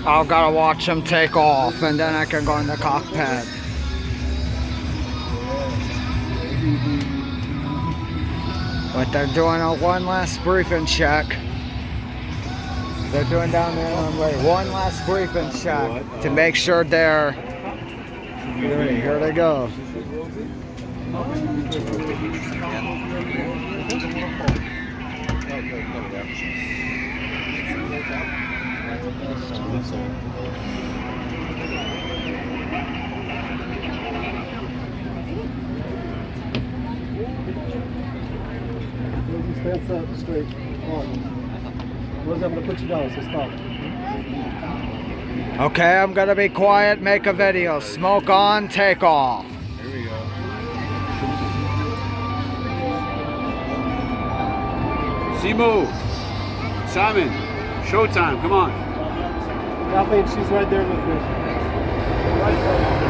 I'll gotta watch them take off, and then I can go in the cockpit. But they're doing a one last briefing check. They're doing down there on way one last briefing check to make sure they're ready. Here they go. Stand straight. Rose, I'm gonna put you down, so stop. Okay, I'm gonna be quiet, make a video. Smoke on, take off. Here we go. Simo, Simon, showtime, come on. Kathleen, she's right there with me. Right there.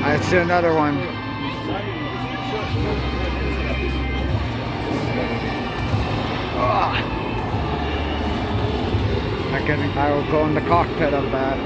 I see another one. I will go in the cockpit of that.